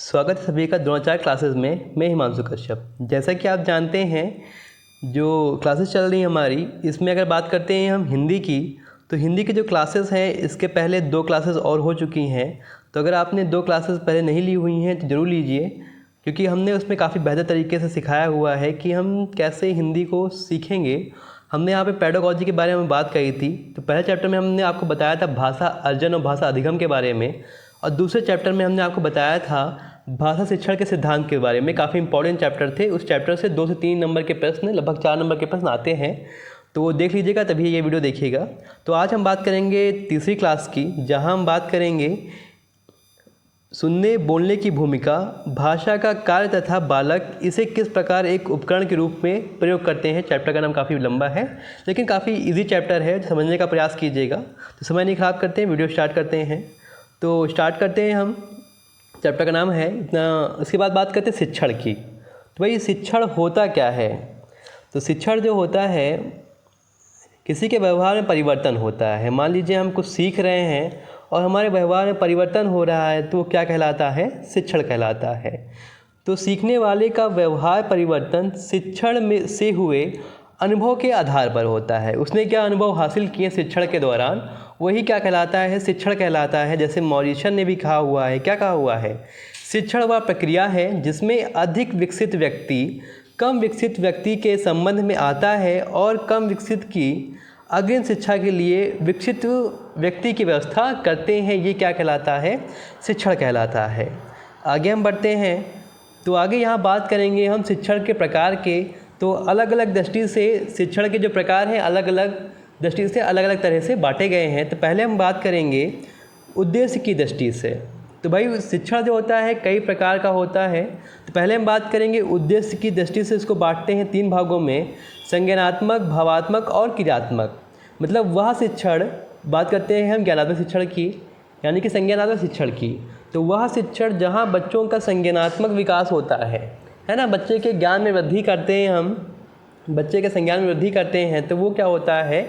स्वागत है सभी का द्रोणाचार्य क्लासेस में। मैं हिमांशु कश्यप। जैसा कि आप जानते हैं, जो क्लासेस चल रही हैं हमारी, इसमें अगर बात करते हैं हम हिंदी की, तो हिंदी की जो क्लासेस हैं इसके पहले 2 क्लासेस और हो चुकी हैं। तो अगर आपने 2 क्लासेस पहले नहीं ली हुई हैं तो ज़रूर लीजिए, क्योंकि हमने उसमें काफ़ी बेहतर तरीके से सिखाया हुआ है कि हम कैसे हिंदी को सीखेंगे। हमने यहाँ पे पेडागॉजी के बारे में बात कही थी। तो पहले चैप्टर में हमने आपको बताया था भाषा अर्जन और भाषा अधिगम के बारे में, और दूसरे चैप्टर में हमने आपको बताया था भाषा शिक्षण के सिद्धांत के बारे में। काफ़ी इंपॉर्टेंट चैप्टर थे। उस चैप्टर से 2 से 3 नंबर के प्रश्न, लगभग 4 नंबर के प्रश्न आते हैं, तो वो देख लीजिएगा, तभी ये वीडियो देखिएगा। तो आज हम बात करेंगे तीसरी क्लास की, जहाँ हम बात करेंगे सुनने बोलने की भूमिका, भाषा का कार्य तथा बालक इसे किस प्रकार एक उपकरण के रूप में प्रयोग करते हैं। चैप्टर का नाम काफ़ी लंबा है, लेकिन काफ़ी इजी चैप्टर है, समझने का प्रयास कीजिएगा। तो समय नहीं खराब करते हैं, वीडियो स्टार्ट करते हैं। तो स्टार्ट करते हैं हम। चैप्टर का नाम है इतना। उसके बाद बात करते हैं शिक्षण की। तो भाई शिक्षण होता क्या है? तो शिक्षण जो होता है, किसी के व्यवहार में परिवर्तन होता है। मान लीजिए हम कुछ सीख रहे हैं और हमारे व्यवहार में परिवर्तन हो रहा है, तो वो क्या कहलाता है? शिक्षण कहलाता है। तो सीखने वाले का व्यवहार परिवर्तन शिक्षण में से हुए अनुभव के आधार पर होता है। उसने क्या अनुभव हासिल किए शिक्षण के दौरान, वही क्या कहलाता है? शिक्षण कहलाता है। जैसे मॉरिसन ने भी कहा हुआ है, क्या कहा हुआ है? शिक्षण वह प्रक्रिया है जिसमें अधिक विकसित व्यक्ति कम विकसित व्यक्ति के संबंध में आता है और कम विकसित की अग्रिम शिक्षा के लिए विकसित व्यक्ति की व्यवस्था करते हैं। ये क्या कहलाता है? शिक्षण कहलाता है। आगे हम बढ़ते हैं। तो आगे यहाँ बात करेंगे हम शिक्षण के प्रकार के। तो अलग अलग दृष्टि से शिक्षण के जो प्रकार हैं, अलग अलग दृष्टि से अलग अलग तरह से बांटे गए हैं। तो पहले हम बात करेंगे उद्देश्य की दृष्टि से। तो भाई शिक्षण जो होता है कई प्रकार का होता है। तो पहले हम बात करेंगे उद्देश्य की दृष्टि से। इसको बांटते हैं 3 भागों में, संज्ञानात्मक, भावात्मक और क्रियात्मक। मतलब वह शिक्षण, बात करते हैं हम ज्ञानात्मक शिक्षण की, यानी कि संज्ञानात्मक शिक्षण की। तो वह शिक्षण जहाँ बच्चों का संज्ञानात्मक विकास होता है ना, बच्चे के ज्ञान में वृद्धि करते हैं हम, बच्चे के संज्ञान में वृद्धि करते हैं, तो वो क्या होता है?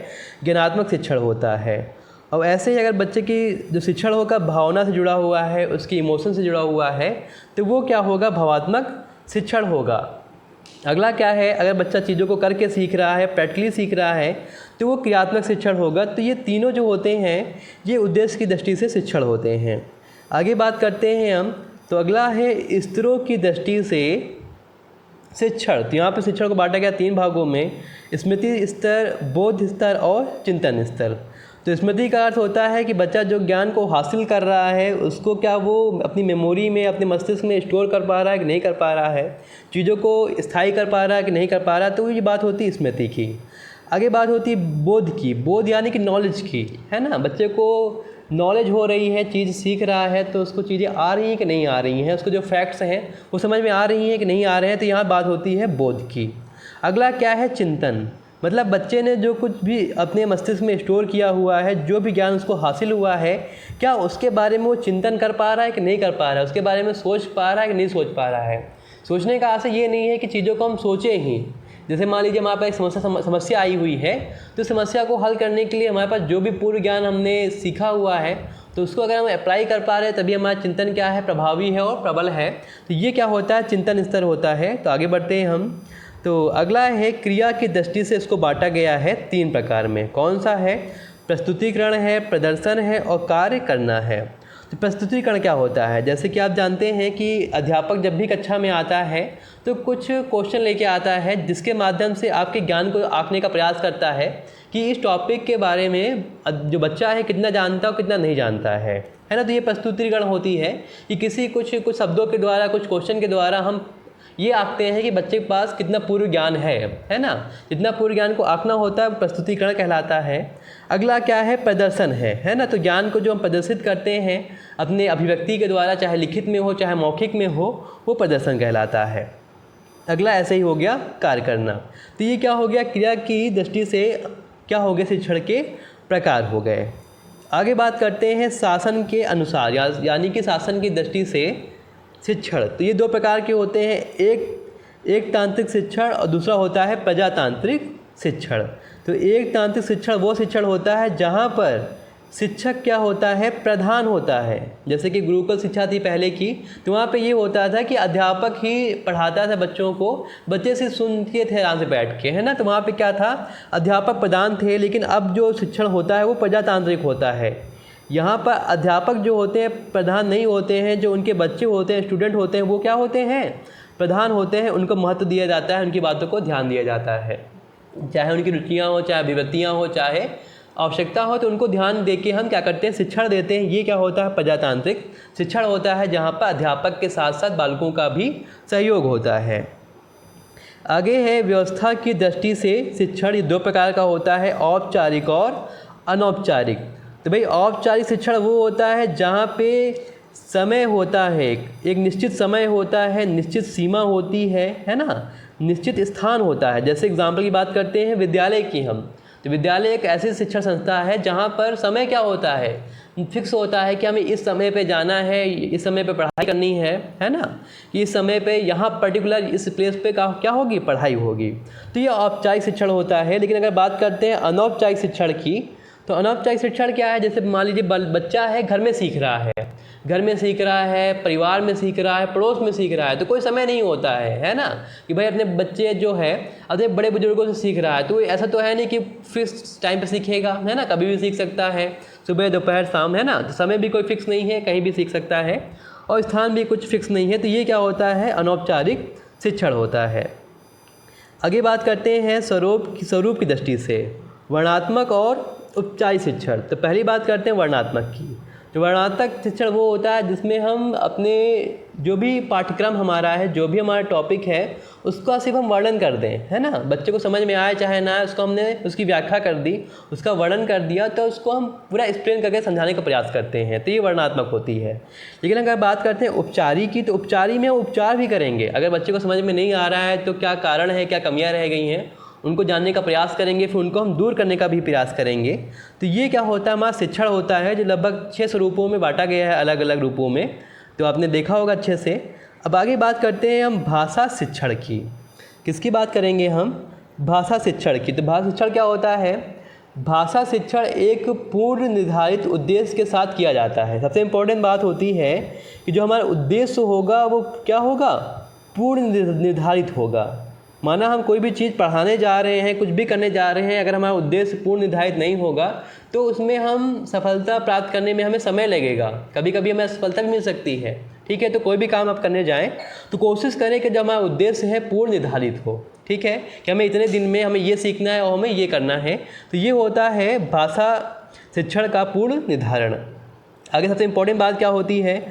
ज्ञानात्मक शिक्षण होता है। और ऐसे ही अगर बच्चे की जो शिक्षण होगा भावना से जुड़ा हुआ है, उसकी इमोशन से जुड़ा हुआ है, तो वो क्या होगा? भावात्मक शिक्षण होगा। अगला क्या है? अगर बच्चा चीज़ों को करके सीख रहा है, प्रैक्टिकली सीख रहा है, तो वो क्रियात्मक शिक्षण होगा। तो ये तीनों जो होते हैं, ये उद्देश्य की दृष्टि से शिक्षण होते हैं। आगे बात करते हैं हम। तो अगला है स्तरों की दृष्टि से शिक्षण। तो यहाँ पर शिक्षण को बांटा गया 3 भागों में, स्मृति स्तर, बोध स्तर और चिंतन स्तर। तो स्मृति का अर्थ होता है कि बच्चा जो ज्ञान को हासिल कर रहा है, उसको क्या वो अपनी मेमोरी में, अपने मस्तिष्क में स्टोर कर पा रहा है कि नहीं कर पा रहा है, चीज़ों को स्थायी कर पा रहा है कि नहीं कर पा रहा है। तो ये बात होती है स्मृति की। आगे बात होती है बोध की। बोध यानी कि नॉलेज की, है ना। बच्चे को नॉलेज हो रही है, चीज़ सीख रहा है, तो उसको चीज़ें आ रही हैं कि नहीं आ रही हैं, उसको जो फैक्ट्स हैं वो समझ में आ रही हैं कि नहीं आ रहे हैं। तो यहाँ बात होती है बोध की। अगला क्या है? चिंतन। मतलब बच्चे ने जो कुछ भी अपने मस्तिष्क में स्टोर किया हुआ है, जो भी ज्ञान उसको हासिल हुआ है, क्या उसके बारे में वो चिंतन कर पा रहा है कि नहीं कर पा रहा है, उसके बारे में सोच पा रहा है कि नहीं सोच पा रहा है। सोचने का आशय ये नहीं है कि चीज़ों को हम सोचें ही। जैसे मान लीजिए हमारे पास एक समस्या आई हुई है, तो समस्या को हल करने के लिए हमारे पास जो भी पूर्व ज्ञान हमने सीखा हुआ है, तो उसको अगर हम अप्लाई कर पा रहे हैं, तभी हमारा चिंतन क्या है? प्रभावी है और प्रबल है। तो ये क्या होता है? चिंतन स्तर होता है। तो आगे बढ़ते हैं हम। तो अगला है क्रिया की दृष्टि से। इसको बांटा गया है 3 प्रकार में। कौन सा है? प्रस्तुतिकरण है, प्रदर्शन है और कार्य करना है। तो प्रस्तुतिकरण क्या होता है? जैसे कि आप जानते हैं कि अध्यापक जब भी कक्षा में आता है, तो कुछ क्वेश्चन लेके आता है, जिसके माध्यम से आपके ज्ञान को आंकने का प्रयास करता है कि इस टॉपिक के बारे में जो बच्चा है कितना जानता है और कितना नहीं जानता है ना। तो ये प्रस्तुतिकरण होती है कि कुछ शब्दों के द्वारा, कुछ क्वेश्चन के द्वारा हम ये आंकते हैं कि बच्चे के पास कितना पूर्व ज्ञान है ना। जितना पूर्व ज्ञान को आंकना होता है प्रस्तुतिकरण कहलाता है। अगला क्या है? प्रदर्शन है ना। तो ज्ञान को जो हम प्रदर्शित करते हैं अपने अभिव्यक्ति के द्वारा, चाहे लिखित में हो चाहे मौखिक में हो, वो प्रदर्शन कहलाता है। अगला ऐसे ही हो गया कार्य करना। तो ये क्या हो गया? क्रिया की दृष्टि से क्या हो गए? शिक्षण के प्रकार हो गए। आगे बात करते हैं शासन के अनुसार, यानी कि शासन की दृष्टि से शिक्षण। तो ये 2 प्रकार के होते हैं, एक तांत्रिक शिक्षण और दूसरा होता है प्रजातांत्रिक शिक्षण। तो एक तांत्रिक शिक्षण वो शिक्षण होता है जहाँ पर शिक्षक क्या होता है, प्रधान होता है। जैसे कि गुरुकुल शिक्षा थी पहले की, तो वहाँ पे ये होता था कि अध्यापक ही पढ़ाता था बच्चों को, बच्चे से सुनते थे आराम से बैठ के, है ना। तो वहाँ पे क्या था, अध्यापक प्रधान थे। लेकिन अब जो शिक्षण होता है वो प्रजातांत्रिक होता है। यहाँ पर अध्यापक जो होते हैं प्रधान नहीं होते हैं, जो उनके बच्चे होते हैं, स्टूडेंट होते हैं, वो क्या होते हैं, प्रधान होते हैं। उनको महत्व दिया जाता है, उनकी बातों को ध्यान दिया जाता है, चाहे उनकी रुचियाँ हो, चाहे अभिव्यक्तियाँ हो, चाहे आवश्यकता हो, तो उनको ध्यान दे के हम क्या करते हैं, शिक्षण देते हैं। ये क्या होता है, प्रजातांत्रिक शिक्षण होता है, जहाँ पर अध्यापक के साथ साथ बालकों का भी सहयोग होता है। आगे है, व्यवस्था की दृष्टि से शिक्षण 2 प्रकार का होता है, औपचारिक और अनौपचारिक। तो भाई औपचारिक शिक्षण वो होता है जहाँ पे समय होता है, एक निश्चित समय होता है, निश्चित सीमा होती है ना, निश्चित स्थान होता है। जैसे एग्जाम्पल की बात करते हैं विद्यालय की हम, तो विद्यालय एक ऐसी शिक्षण संस्था है जहाँ पर समय क्या होता है, फिक्स होता है कि हमें इस समय पे जाना है, इस समय पे पढ़ाई करनी है ना, कि इस समय पे यहाँ पर्टिकुलर इस प्लेस पे क्या होगी, पढ़ाई होगी। तो ये औपचारिक शिक्षण होता है। लेकिन अगर बात करते हैं अनौपचारिक शिक्षण की, तो अनौपचारिक शिक्षण क्या है, जैसे मान लीजिए बच्चा है, घर में सीख रहा है, घर में सीख रहा है, परिवार में सीख रहा है, पड़ोस में सीख रहा है, तो कोई समय नहीं होता है ना, कि भाई अपने बच्चे जो है अपने बड़े बुजुर्गों से सीख रहा है। तो ऐसा तो है नहीं कि फिक्स टाइम पे सीखेगा, है ना, कभी भी सीख सकता है, सुबह दोपहर शाम, है ना। तो समय भी कोई फिक्स नहीं है, कहीं भी सीख सकता है, और स्थान भी कुछ फिक्स नहीं है। तो ये क्या होता है, अनौपचारिक शिक्षण होता है। आगे बात करते हैं स्वरूप की दृष्टि से वर्णात्मक और औपचारिक शिक्षण। तो पहली बात करते हैं वर्णात्मक की। तो वर्णात्मक शिक्षण वो होता है जिसमें हम अपने जो भी पाठ्यक्रम हमारा है, जो भी हमारा टॉपिक है, उसका सिर्फ हम वर्णन कर दें, है ना। बच्चे को समझ में आए चाहे ना आए, उसको हमने उसकी व्याख्या कर दी, उसका वर्णन कर दिया, तो उसको हम पूरा एक्सप्लेन करके समझाने का प्रयास करते हैं। तो ये वर्णात्मक होती है। लेकिन अगर बात करते हैं उपचारी की, तो उपचारी में उपचार भी करेंगे। अगर बच्चे को समझ में नहीं आ रहा है तो क्या कारण है, क्या कमियाँ रह गई हैं, उनको जानने का प्रयास करेंगे, फिर उनको हम दूर करने का भी प्रयास करेंगे। तो ये क्या होता है, हमारा शिक्षण होता है, जो लगभग 6 स्वरूपों में बांटा गया है, अलग अलग रूपों में। तो आपने देखा होगा अच्छे से। अब आगे बात करते हैं हम भाषा शिक्षण की। किसकी बात करेंगे हम, भाषा शिक्षण की। तो भाषा शिक्षण क्या होता है, भाषा शिक्षण एक पूर्व निर्धारित उद्देश्य के साथ किया जाता है। सबसे इम्पोर्टेंट बात होती है कि जो हमारा उद्देश्य होगा वो क्या होगा, पूर्व निर्धारित होगा। माना हम कोई भी चीज़ पढ़ाने जा रहे हैं, कुछ भी करने जा रहे हैं, अगर हमारा उद्देश्य पूर्ण निर्धारित नहीं होगा तो उसमें हम सफलता प्राप्त करने में हमें समय लगेगा, कभी कभी हमें सफलता भी मिल सकती है, ठीक है। तो कोई भी काम आप करने जाएं तो कोशिश करें कि जब हमारा उद्देश्य है पूर्ण निर्धारित हो, ठीक है, कि हमें इतने दिन में हमें ये सीखना है और हमें ये करना है। तो ये होता है भाषा शिक्षण का पूर्ण निर्धारण। आगे सबसे इम्पोर्टेंट बात क्या होती है,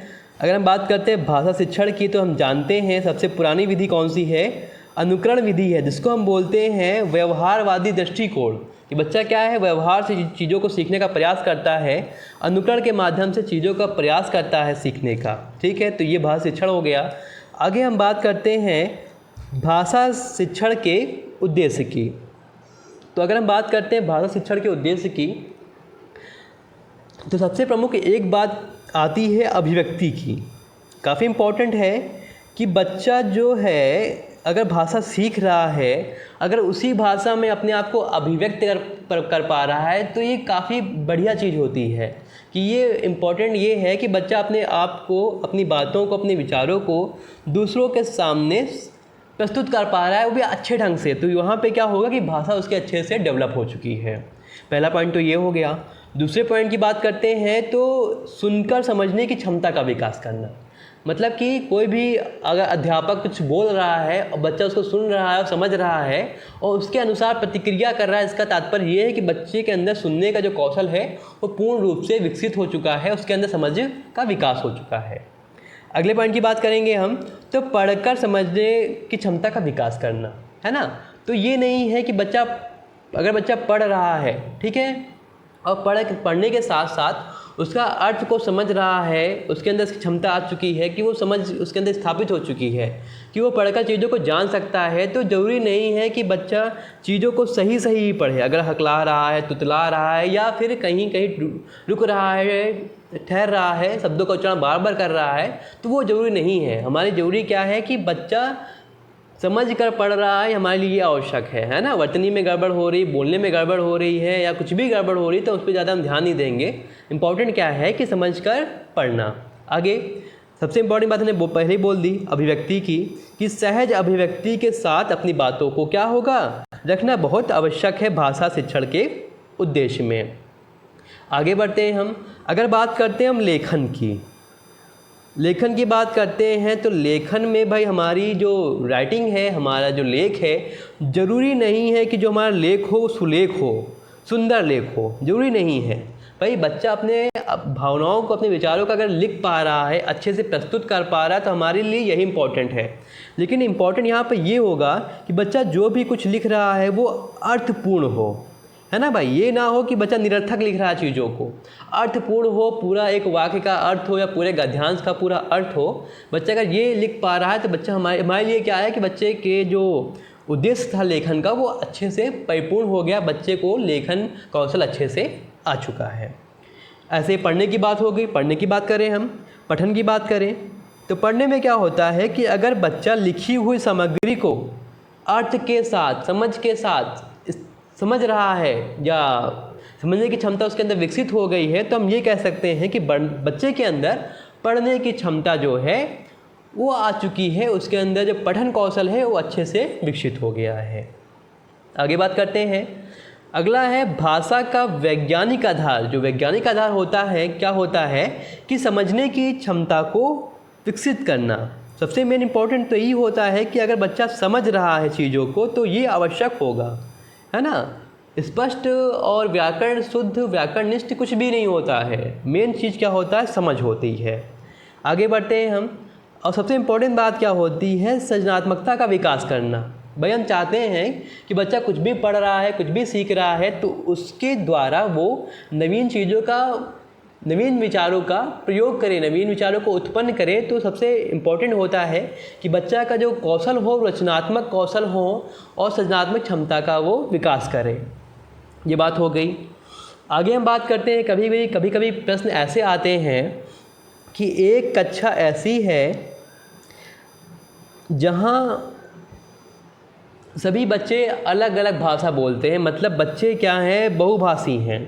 अगर हम बात करते हैं भाषा शिक्षण की, तो हम जानते हैं सबसे पुरानी विधि कौन सी है, अनुकरण विधि है, जिसको हम बोलते हैं व्यवहारवादी दृष्टिकोण। कि बच्चा क्या है, व्यवहार से चीज़ों को सीखने का प्रयास करता है, अनुकरण के माध्यम से चीज़ों का प्रयास करता है सीखने का, ठीक है। तो ये भाषा शिक्षण हो गया। आगे हम बात करते हैं भाषा शिक्षण के उद्देश्य की। तो अगर हम बात करते हैं भाषा शिक्षण के उद्देश्य की, तो सबसे प्रमुख एक बात आती है अभिव्यक्ति की। काफ़ी इम्पोर्टेंट है कि बच्चा जो है अगर भाषा सीख रहा है, अगर उसी भाषा में अपने आप को अभिव्यक्त कर पा रहा है, तो ये काफ़ी बढ़िया चीज़ होती है। कि ये इम्पॉर्टेंट ये है कि बच्चा अपने आप को, अपनी बातों को, अपने विचारों को दूसरों के सामने प्रस्तुत कर पा रहा है, वो भी अच्छे ढंग से। तो वहाँ पे क्या होगा कि भाषा उसके अच्छे से डेवलप हो चुकी है। पहला पॉइंट तो ये हो गया। दूसरे पॉइंट की बात करते हैं तो सुनकर समझने की क्षमता का विकास करना। मतलब कि कोई भी अगर अध्यापक कुछ बोल रहा है और बच्चा उसको सुन रहा है और समझ रहा है और उसके अनुसार प्रतिक्रिया कर रहा है, इसका तात्पर्य ये है कि बच्चे के अंदर सुनने का जो कौशल है वो पूर्ण रूप से विकसित हो चुका है, उसके अंदर समझ का विकास हो चुका है। अगले पॉइंट की बात करेंगे हम, तो पढ़कर समझने की क्षमता का विकास करना, है ना। तो ये नहीं है कि अगर बच्चा पढ़ रहा है, ठीक है, और पढ़ने के साथ साथ उसका अर्थ को समझ रहा है, उसके अंदर क्षमता आ चुकी है कि वो समझ उसके अंदर स्थापित हो चुकी है कि वो पढ़कर चीज़ों को जान सकता है। तो ज़रूरी नहीं है कि बच्चा चीज़ों को सही ही पढ़े। अगर हकला रहा है, तुतला रहा है, या फिर कहीं रुक रहा है, ठहर रहा है, शब्दों का उच्चारण बार बार कर रहा है, तो वो ज़रूरी नहीं है। हमारी ज़रूरी क्या है कि बच्चा समझ कर पढ़ रहा है हमारे लिए आवश्यक है ना। वर्तनी में गड़बड़ हो रही, बोलने में गड़बड़ हो रही है या कुछ भी गड़बड़ हो रही तो उस पर ज़्यादा हम ध्यान नहीं देंगे। इम्पॉर्टेंट क्या है कि समझ कर पढ़ना। आगे सबसे इम्पॉर्टेंट बात हमने पहले ही बोल दी अभिव्यक्ति की, कि सहज अभिव्यक्ति के साथ अपनी बातों को क्या होगा, रखना बहुत आवश्यक है भाषा शिक्षण के उद्देश्य में। आगे बढ़ते हैं हम। अगर बात करते हैं हम लेखन की बात करते हैं तो लेखन में भाई हमारी जो राइटिंग है, हमारा जो लेख है, ज़रूरी नहीं है कि जो हमारा लेख हो सुलेख हो, सुंदर लेख हो, ज़रूरी नहीं है। भाई बच्चा अपने भावनाओं को, अपने विचारों को अगर लिख पा रहा है, अच्छे से प्रस्तुत कर पा रहा है तो हमारे लिए यही इम्पॉर्टेंट है। लेकिन इम्पॉर्टेंट यहाँ पर ये होगा कि बच्चा जो भी कुछ लिख रहा है वो अर्थपूर्ण हो, है ना भाई। ये ना हो कि बच्चा निरर्थक लिख रहा है चीज़ों को, अर्थपूर्ण हो, पूरा एक वाक्य का अर्थ हो या पूरे गद्यांश का पूरा अर्थ हो। बच्चा अगर ये लिख पा रहा है तो बच्चा हमारे लिए क्या है कि बच्चे के जो उद्देश्य था लेखन का वो अच्छे से परिपूर्ण हो गया, बच्चे को लेखन कौशल अच्छे से आ चुका है। ऐसे पढ़ने की बात हो गई। पढ़ने की बात करें हम, पठन की बात करें तो पढ़ने में क्या होता है कि अगर बच्चा लिखी हुई सामग्री को अर्थ के साथ, समझ के साथ समझ रहा है या समझने की क्षमता उसके अंदर विकसित हो गई है तो हम ये कह सकते हैं कि बच्चे के अंदर पढ़ने की क्षमता जो है वो आ चुकी है, उसके अंदर जो पठन कौशल है वो अच्छे से विकसित हो गया है। आगे बात करते हैं। अगला है भाषा का वैज्ञानिक आधार। जो वैज्ञानिक आधार होता है, क्या होता है कि समझने की क्षमता को विकसित करना। सबसे मेन इम्पॉर्टेंट तो यही होता है कि अगर बच्चा समझ रहा है चीज़ों को तो ये आवश्यक होगा, है ना। स्पष्ट और व्याकरण शुद्ध, व्याकरणनिष्ठ कुछ भी नहीं होता है। मेन चीज़ क्या होता है, समझ होती है। आगे बढ़ते हैं हम। और सबसे इम्पोर्टेंट बात क्या होती है, सृजनात्मकता का विकास करना। भाई हम चाहते हैं कि बच्चा कुछ भी पढ़ रहा है, कुछ भी सीख रहा है तो उसके द्वारा वो नवीन चीज़ों का, नवीन विचारों का प्रयोग करे, नवीन विचारों को उत्पन्न करे। तो सबसे इम्पोर्टेंट होता है कि बच्चा का जो कौशल हो, रचनात्मक कौशल हो और सृजनात्मक क्षमता का वो विकास करे। ये बात हो गई। आगे हम बात करते हैं, कभी कभी प्रश्न ऐसे आते हैं कि एक कक्षा ऐसी है जहाँ सभी बच्चे अलग अलग भाषा बोलते हैं, मतलब बच्चे क्या हैं, बहुभाषी हैं।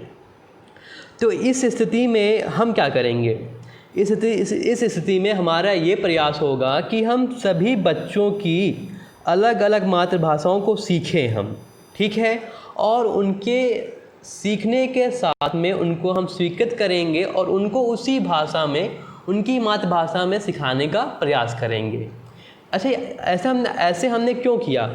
तो इस स्थिति में हम क्या करेंगे, इस स्थिति में हमारा ये प्रयास होगा कि हम सभी बच्चों की अलग अलग मातृभाषाओं को सीखें हम, ठीक है। और उनके सीखने के साथ में उनको हम स्वीकृत करेंगे और उनको उसी भाषा में, उनकी मातृभाषा में सिखाने का प्रयास करेंगे। अच्छा, ऐसे हमने क्यों किया?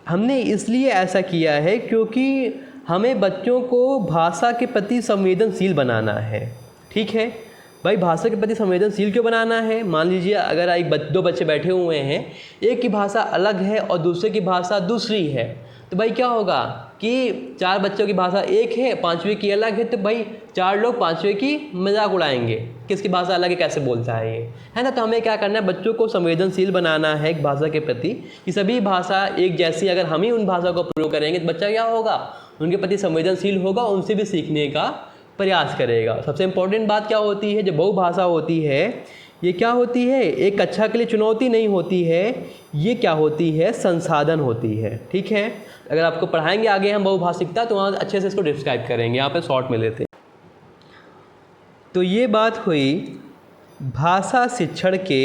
हमने इसलिए ऐसा किया है क्योंकि हमें बच्चों को भाषा के प्रति संवेदनशील बनाना है, ठीक है भाई। भाषा के प्रति संवेदनशील क्यों बनाना है? मान लीजिए अगर दो बच्चे बैठे हुए हैं, एक की भाषा अलग है और दूसरे की भाषा दूसरी है, तो भाई क्या होगा कि चार बच्चों की भाषा एक है, पांचवें की अलग है, तो भाई चार लोग पांचवें की मजाक उड़ाएंगे, किसकी भाषा अलग है, कैसे बोलता है ये, है ना। तो हमें क्या करना है, बच्चों को संवेदनशील बनाना है एक भाषा के प्रति, कि सभी भाषा एक जैसी, अगर हम ही उन भाषा को प्रयोग करेंगे तो बच्चा क्या होगा, उनके प्रति संवेदनशील होगा, उनसे भी सीखने का प्रयास करेगा। सबसे इम्पोर्टेंट बात क्या होती है, जो बहुभाषा होती है ये क्या होती है, एक कक्षा के लिए चुनौती नहीं होती है, ये क्या होती है, संसाधन होती है, ठीक है। अगर आपको पढ़ाएंगे आगे हम बहुभाषिकता तो वहाँ अच्छे से इसको डिस्क्राइब करेंगे, यहाँ पे शॉर्ट में लेते हैं। तो ये बात हुई भाषा शिक्षण के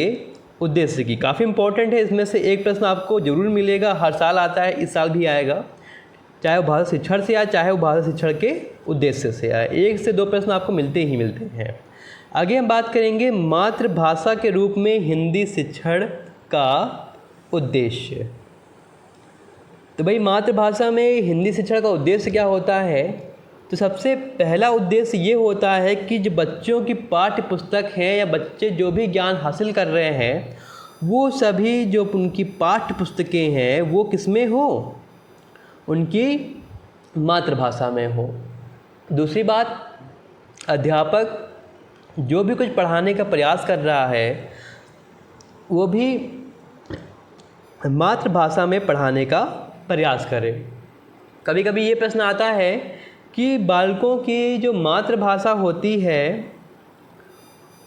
उद्देश्य की, काफ़ी इम्पोर्टेंट है। इसमें से एक प्रश्न आपको ज़रूर मिलेगा, हर साल आता है, इस साल भी आएगा, चाहे वो भाषा शिक्षण से आए चाहे वो भाषा शिक्षण के उद्देश्य से आए। एक से दो प्रश्न आपको मिलते ही मिलते हैं। आगे हम बात करेंगे मातृभाषा के रूप में हिंदी शिक्षण का उद्देश्य। तो भाई मातृभाषा में हिंदी शिक्षण का उद्देश्य क्या होता है? तो सबसे पहला उद्देश्य ये होता है कि जो बच्चों की पाठ्य पुस्तक है या बच्चे जो भी ज्ञान हासिल कर रहे हैं वो सभी जो उनकी पाठ्य पुस्तकें हैं वो किस में हो, उनकी मातृभाषा में हो। दूसरी बात, अध्यापक जो भी कुछ पढ़ाने का प्रयास कर रहा है वो भी मातृभाषा में पढ़ाने का प्रयास करे। कभी कभी ये प्रश्न आता है कि बालकों की जो मातृभाषा होती है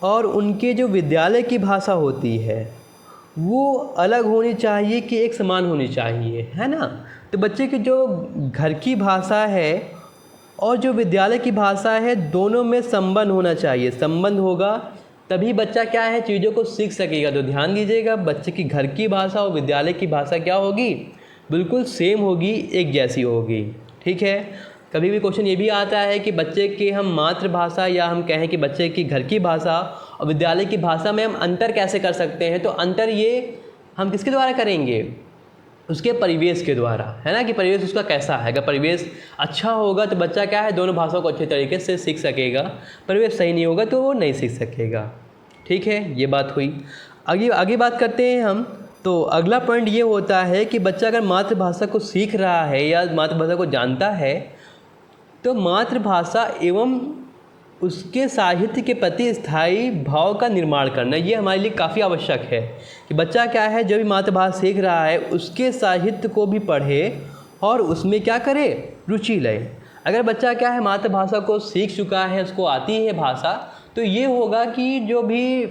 और उनके जो विद्यालय की भाषा होती है वो अलग होनी चाहिए कि एक समान होनी चाहिए, है ना। तो बच्चे की जो घर की भाषा है और जो विद्यालय की भाषा है, दोनों में संबंध होना चाहिए। संबंध होगा तभी बच्चा क्या है, चीज़ों को सीख सकेगा। तो ध्यान दीजिएगा, बच्चे की घर की भाषा और विद्यालय की भाषा क्या होगी, बिल्कुल सेम होगी, एक जैसी होगी। ठीक है। कभी भी क्वेश्चन ये भी आता है कि बच्चे की हम मातृभाषा या हम कहें कि बच्चे की घर की भाषा और विद्यालय की भाषा में हम अंतर कैसे कर सकते हैं। तो अंतर ये हम किसके द्वारा करेंगे, उसके परिवेश के द्वारा, है ना, कि परिवेश उसका कैसा है। अगर परिवेश अच्छा होगा तो बच्चा क्या है, दोनों भाषाओं को अच्छे तरीके से सीख सकेगा। परिवेश सही नहीं होगा तो वो नहीं सीख सकेगा। ठीक है, ये बात हुई। आगे बात करते हैं हम। तो अगला पॉइंट ये होता है कि बच्चा अगर मातृभाषा को सीख रहा है या मातृभाषा को जानता है तो मातृभाषा एवं उसके साहित्य के प्रति स्थायी भाव का निर्माण करना, ये हमारे लिए काफ़ी आवश्यक है कि बच्चा क्या है, जो भी मातृभाषा सीख रहा है उसके साहित्य को भी पढ़े और उसमें क्या करे, रुचि ले। अगर बच्चा क्या है, मातृभाषा को सीख चुका है, उसको आती है भाषा, तो ये होगा कि जो भी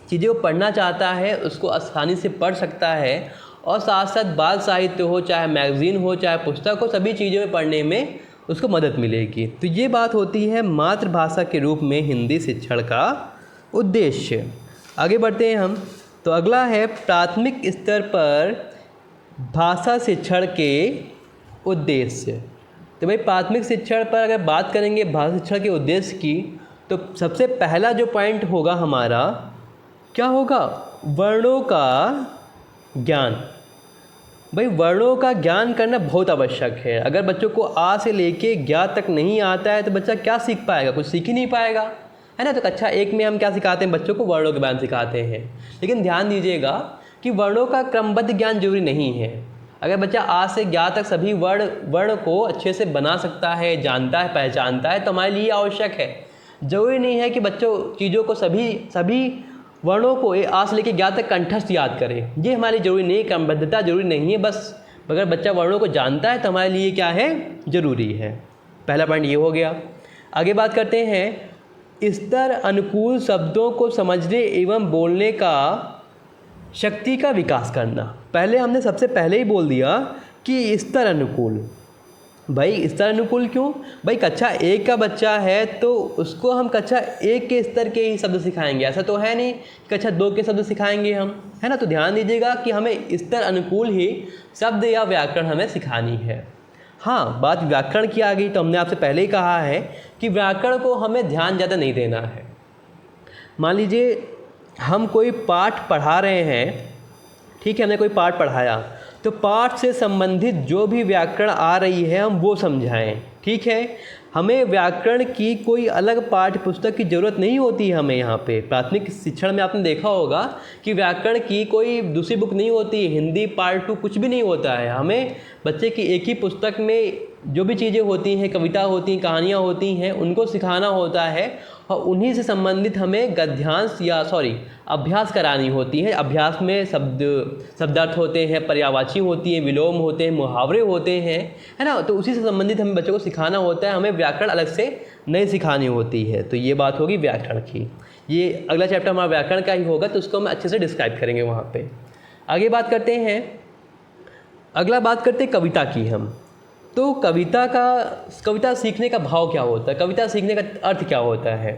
चीज़ें वो पढ़ना चाहता है उसको आसानी से पढ़ सकता है और साथ साथ बाल साहित्य हो, चाहे मैगज़ीन हो, चाहे पुस्तक हो, सभी चीज़ों में पढ़ने में उसको मदद मिलेगी। तो ये बात होती है मातृभाषा के रूप में हिंदी शिक्षण का उद्देश्य। आगे बढ़ते हैं हम। तो अगला है प्राथमिक स्तर पर भाषा शिक्षण के उद्देश्य। तो भाई प्राथमिक शिक्षण पर अगर बात करेंगे भाषा शिक्षण के उद्देश्य की, तो सबसे पहला जो पॉइंट होगा हमारा क्या होगा, वर्णों का ज्ञान। भाई वर्णों का ज्ञान करना बहुत आवश्यक है। अगर बच्चों को आ से लेके ज्ञा तक नहीं आता है तो बच्चा क्या सीख पाएगा, कुछ सीख ही नहीं पाएगा, है ना। तो कक्षा 1 में हम क्या सिखाते हैं, बच्चों को वर्णों के बारे में सिखाते हैं। लेकिन ध्यान दीजिएगा कि वर्णों का क्रमबद्ध ज्ञान जरूरी नहीं है। अगर बच्चा आ से ज्ञा तक सभी वर्ण को अच्छे से बना सकता है, जानता है, पहचानता है, तो हमारे लिए आवश्यक है। ज़रूरी नहीं है कि बच्चों चीज़ों को सभी वर्णों को आ से लेकर ज्ञा तक कंठस्थ याद करें, ये हमारे लिए जरूरी नहीं है। क्रमबद्धता जरूरी नहीं है, बस अगर बच्चा वर्णों को जानता है तो हमारे लिए क्या है, ज़रूरी है। पहला पॉइंट ये हो गया। आगे बात करते हैं स्तर अनुकूल शब्दों को समझने एवं बोलने का शक्ति का विकास करना। पहले हमने सबसे पहले ही बोल दिया कि स्तर अनुकूल। भाई स्तर अनुकूल क्यों, भाई कक्षा 1 का बच्चा है तो उसको हम कक्षा 1 के स्तर के ही शब्द सिखाएंगे, ऐसा तो है नहीं कक्षा 2 के शब्द सिखाएंगे हम, है ना। तो ध्यान दीजिएगा कि हमें स्तर अनुकूल ही शब्द या व्याकरण हमें सिखानी है। हाँ, बात व्याकरण की आ गई तो हमने आपसे पहले ही कहा है कि व्याकरण को हमें ध्यान ज़्यादा नहीं देना है। मान लीजिए हम कोई पाठ पढ़ा रहे हैं, ठीक है, हमने कोई पाठ पढ़ाया तो पाठ से संबंधित जो भी व्याकरण आ रही है हम वो समझाएं, ठीक है। हमें व्याकरण की कोई अलग पाठ्य पुस्तक की ज़रूरत नहीं होती है। हमें यहाँ पे प्राथमिक शिक्षण में आपने देखा होगा कि व्याकरण की कोई दूसरी बुक नहीं होती, हिंदी पार्ट 2 कुछ भी नहीं होता है। हमें बच्चे की एक ही पुस्तक में जो भी चीज़ें होती हैं, कविता होती हैं, कहानियाँ होती हैं, उनको सिखाना होता है और उन्हीं से संबंधित हमें गद्यांश अभ्यास करानी होती है। अभ्यास में शब्दार्थ होते हैं, पर्यायवाची होती हैं, विलोम होते हैं, मुहावरे होते हैं, है ना। तो उसी से संबंधित हमें बच्चों को सिखाना होता है, हमें व्याकरण अलग से नहीं सिखानी होती है। तो ये बात होगी व्याकरण की। ये अगला चैप्टर हमारा व्याकरण का ही होगा तो उसको हम अच्छे से डिस्क्राइब करेंगे वहाँ पे। आगे बात करते हैं, अगला बात करते हैं कविता की हम। तो कविता सीखने का भाव क्या होता है, कविता सीखने का अर्थ क्या होता है।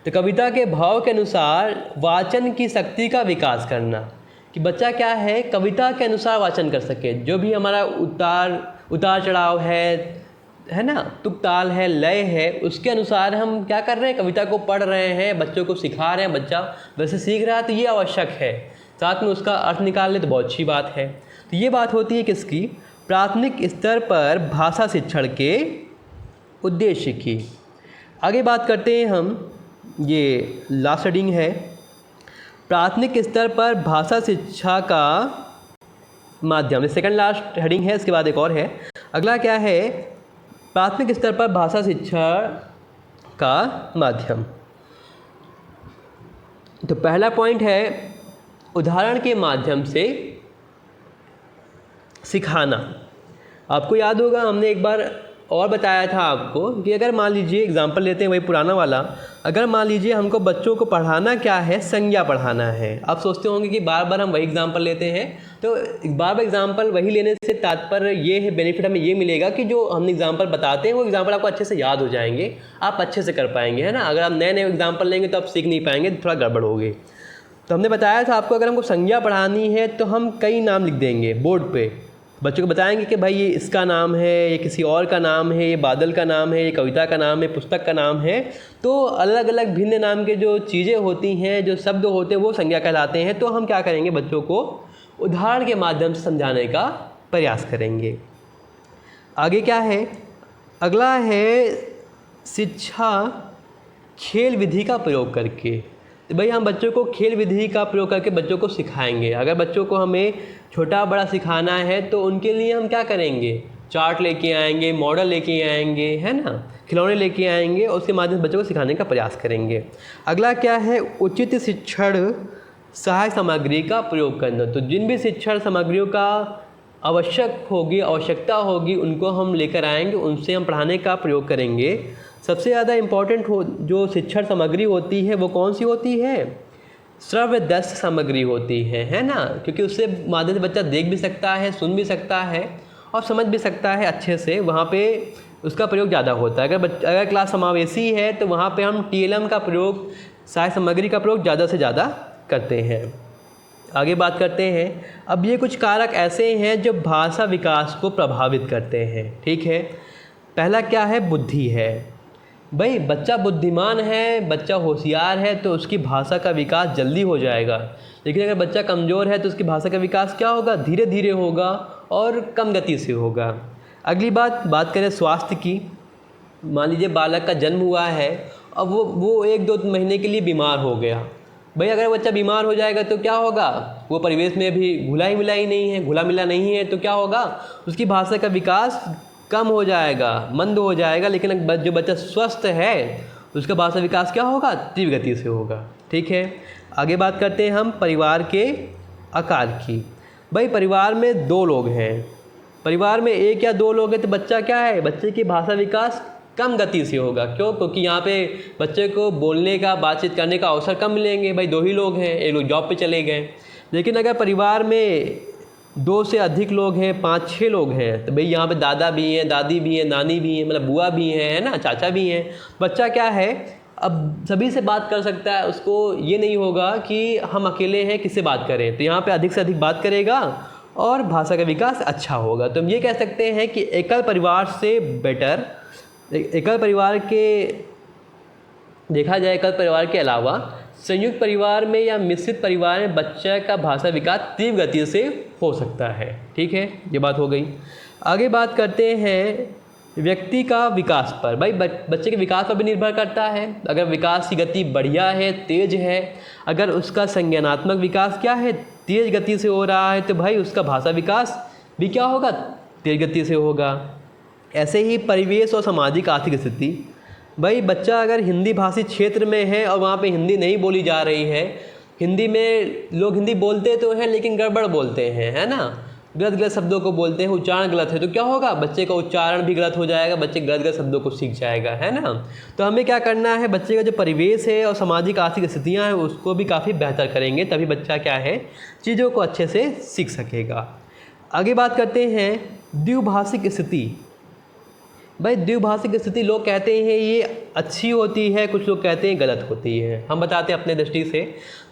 तो कविता के भाव के अनुसार वाचन की शक्ति का विकास करना, कि बच्चा क्या है कविता के अनुसार वाचन कर सके। जो भी हमारा उतार चढ़ाव है ना, तुक ताल है, लय है, उसके अनुसार हम क्या कर रहे हैं, कविता को पढ़ रहे हैं, बच्चों को सिखा रहे हैं, बच्चा वैसे सीख रहा है, तो ये आवश्यक है। साथ में उसका अर्थ निकाल ले तो बहुत अच्छी बात है। तो ये बात होती है किसकी, प्राथमिक स्तर पर भाषा शिक्षण के उद्देश्य की। आगे बात करते हैं हम, ये लास्ट हेडिंग है प्राथमिक स्तर पर भाषा शिक्षा का माध्यम। सेकंड लास्ट हेडिंग है, इसके बाद एक और है। अगला क्या है, प्राथमिक स्तर पर भाषा शिक्षा का माध्यम। तो पहला पॉइंट है उदाहरण के माध्यम से सिखाना। आपको याद होगा हमने एक बार और बताया था आपको कि अगर मान लीजिए एग्जाम्पल लेते हैं वही पुराना वाला, अगर मान लीजिए हमको बच्चों को पढ़ाना क्या है, संज्ञा पढ़ाना है। आप सोचते होंगे कि बार बार हम वही एग्जाम्पल लेते हैं, तो बार बार एग्जाम्पल वही लेने से तात्पर्य ये है, बेनिफिट हमें ये मिलेगा कि जो हम एग्जाम्पल बताते हैं वो एग्जाम्पल आपको अच्छे से याद हो जाएंगे, आप अच्छे से कर पाएंगे, है ना। अगर आप नए नए एग्जाम्पल लेंगे तो आप सीख नहीं पाएंगे, थोड़ा गड़बड़ होगी। तो हमने बताया था आपको, अगर हमको संज्ञा पढ़ानी है तो हम कई नाम लिख देंगे बोर्ड पे, बच्चों को बताएंगे कि भाई ये इसका नाम है, ये किसी और का नाम है, ये बादल का नाम है, ये कविता का नाम है, पुस्तक का नाम है। तो अलग अलग भिन्न नाम के जो चीज़ें होती हैं, जो शब्द होते हैं, वो संज्ञा कहलाते हैं। तो हम क्या करेंगे, बच्चों को उदाहरण के माध्यम से समझाने का प्रयास करेंगे। आगे क्या है, अगला है शिक्षा खेल विधि का प्रयोग करके। तो भाई हम बच्चों को खेल विधि का प्रयोग करके बच्चों को सिखाएंगे। अगर बच्चों को हमें छोटा बड़ा सिखाना है तो उनके लिए हम क्या करेंगे, चार्ट लेके आएंगे, मॉडल लेके आएंगे, है ना, खिलौने लेके आएंगे और उसके माध्यम से बच्चों को सिखाने का प्रयास करेंगे। अगला क्या है, उचित शिक्षण सहायक सामग्री का प्रयोग करना। तो जिन भी शिक्षण सामग्रियों का आवश्यकता होगी उनको हम लेकर आएंगे, उनसे हम पढ़ाने का प्रयोग करेंगे। सबसे ज़्यादा इम्पॉर्टेंट जो शिक्षण सामग्री होती है वो कौन सी होती है, श्रव्यदृश्य सामग्री होती है ना, क्योंकि उससे माध्यम से बच्चा देख भी सकता है, सुन भी सकता है और समझ भी सकता है अच्छे से। वहाँ पे उसका प्रयोग ज़्यादा होता है। अगर क्लास समावेशी है तो वहाँ पे हम TLM का प्रयोग, सहायक सामग्री का प्रयोग ज़्यादा से ज़्यादा करते हैं। आगे बात करते हैं, अब ये कुछ कारक ऐसे हैं जो भाषा विकास को प्रभावित करते हैं। ठीक है, पहला क्या है, बुद्धि है। भाई बच्चा बुद्धिमान है, बच्चा होशियार है तो उसकी भाषा का विकास जल्दी हो जाएगा। लेकिन अगर बच्चा कमज़ोर है तो उसकी भाषा का विकास क्या होगा, धीरे धीरे होगा और कम गति से होगा। अगली बात करें स्वास्थ्य की। मान लीजिए बालक का जन्म हुआ है, अब वो 1-2 महीने के लिए बीमार हो गया। भाई अगर बच्चा बीमार हो जाएगा तो क्या होगा, वो परिवेश में भी घुला मिला नहीं है तो क्या होगा, उसकी भाषा का विकास कम हो जाएगा, मंद हो जाएगा। लेकिन जो बच्चा स्वस्थ है उसका भाषा विकास क्या होगा, तीव्र गति से होगा। ठीक है, आगे बात करते हैं हम परिवार के आकार की। भाई परिवार में 2 लोग हैं, परिवार में 1 या 2 लोग हैं तो बच्चा क्या है, बच्चे की भाषा विकास कम गति से होगा। क्यों, क्योंकि यहाँ पे बच्चे को बोलने का, बातचीत करने का अवसर कम मिलेंगे। भाई 2 ही लोग हैं, 1 लोग जॉब पे चले गए। लेकिन अगर परिवार में 2 से अधिक लोग हैं, 5-6 लोग हैं, तो भाई यहाँ पे दादा भी हैं, दादी भी हैं, नानी भी हैं, मतलब बुआ भी हैं, है ना, चाचा भी हैं। बच्चा क्या है, अब सभी से बात कर सकता है, उसको ये नहीं होगा कि हम अकेले हैं किससे बात करें। तो यहाँ पे अधिक से अधिक बात करेगा और भाषा का विकास अच्छा होगा। तो हम ये कह सकते हैं कि एकल परिवार से बेटर, एकल परिवार के देखा जाए, एकल परिवार के अलावा संयुक्त परिवार में या मिश्रित परिवार में बच्चे का भाषा विकास तीव्र गति से हो सकता है। ठीक है, ये बात हो गई। आगे बात करते हैं व्यक्ति का विकास पर। भाई बच्चे के विकास पर भी निर्भर करता है। अगर विकास की गति बढ़िया है, तेज है, अगर उसका संज्ञानात्मक विकास क्या है, तेज गति से हो रहा है, तो भाई उसका भाषा विकास भी क्या होगा, तेज गति से होगा। ऐसे ही परिवेश और सामाजिक आर्थिक स्थिति। भाई बच्चा अगर हिंदी भाषी क्षेत्र में है और वहाँ पे हिंदी नहीं बोली जा रही है, हिंदी में लोग हिंदी बोलते तो हैं लेकिन गड़बड़ बोलते हैं, है ना, गलत शब्दों को बोलते हैं, उच्चारण गलत है, तो क्या होगा, बच्चे का उच्चारण भी गलत हो जाएगा, बच्चे गलत शब्दों को सीख जाएगा, है ना। तो हमें क्या करना है, बच्चे का जो परिवेश है और सामाजिक आर्थिक स्थितियाँ हैं उसको भी काफ़ी बेहतर करेंगे, तभी बच्चा क्या है, चीज़ों को अच्छे से सीख सकेगा। आगे बात करते हैं द्विभाषिक स्थिति। भाई द्विभाषिक स्थिति लोग कहते हैं ये अच्छी होती है, कुछ लोग कहते हैं गलत होती है, हम बताते हैं अपने दृष्टि से।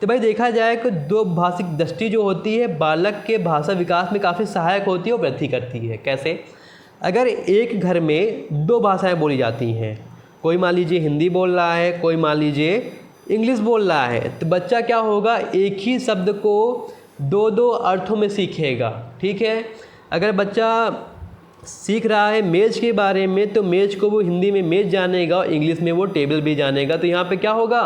तो भाई देखा जाए कि द्विभाषिक दृष्टि जो होती है बालक के भाषा विकास में काफ़ी सहायक होती है और वृद्धि करती है। कैसे, अगर एक घर में 2 भाषाएं बोली जाती हैं, कोई मान लीजिए हिंदी बोल रहा है, कोई मान लीजिए इंग्लिश बोल रहा है, तो बच्चा क्या होगा, एक ही शब्द को 2-2 अर्थों में सीखेगा। ठीक है, अगर बच्चा सीख रहा है मेज़ के बारे में तो मेज़ को वो हिंदी में मेज़ जानेगा और इंग्लिश में वो टेबल भी जानेगा। तो यहाँ पे क्या होगा,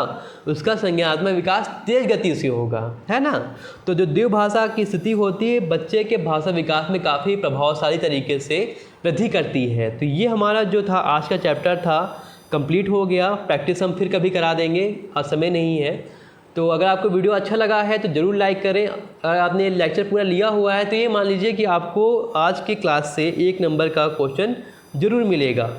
उसका संज्ञानात्मक विकास तेज गति से होगा, है ना। तो जो द्विभाषा की स्थिति होती है बच्चे के भाषा विकास में काफ़ी प्रभावशाली तरीके से वृद्धि करती है। तो ये हमारा जो था आज का चैप्टर था कंप्लीट हो गया। प्रैक्टिस हम फिर कभी करा देंगे, आज समय नहीं है। तो अगर आपको वीडियो अच्छा लगा है तो ज़रूर लाइक करें। अगर आपने लेक्चर पूरा लिया हुआ है तो ये मान लीजिए कि आपको आज के क्लास से 1 नंबर का क्वेश्चन ज़रूर मिलेगा।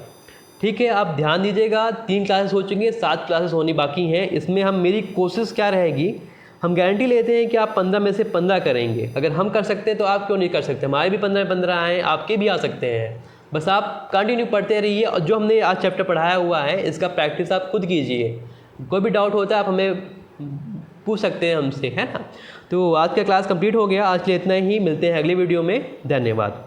ठीक है, आप ध्यान दीजिएगा, 3 क्लासेस हो चुकी हैं, 7 क्लासेस होनी बाकी हैं। इसमें हम मेरी कोशिश क्या रहेगी, हम गारंटी लेते हैं कि आप 15 में से 15 करेंगे। अगर हम कर सकते हैं तो आप क्यों नहीं कर सकते। हमारे भी 15 में 15 आए, आपके भी आ सकते हैं। बस आप कंटिन्यू पढ़ते रहिए और जो हमने आज चैप्टर पढ़ाया हुआ है इसका प्रैक्टिस आप खुद कीजिए। कोई भी डाउट होता है आप हमें पूछ सकते हैं हमसे, है ना। तो आज का क्लास कंप्लीट हो गया। आज के लिए इतना ही, मिलते हैं अगले वीडियो में। धन्यवाद।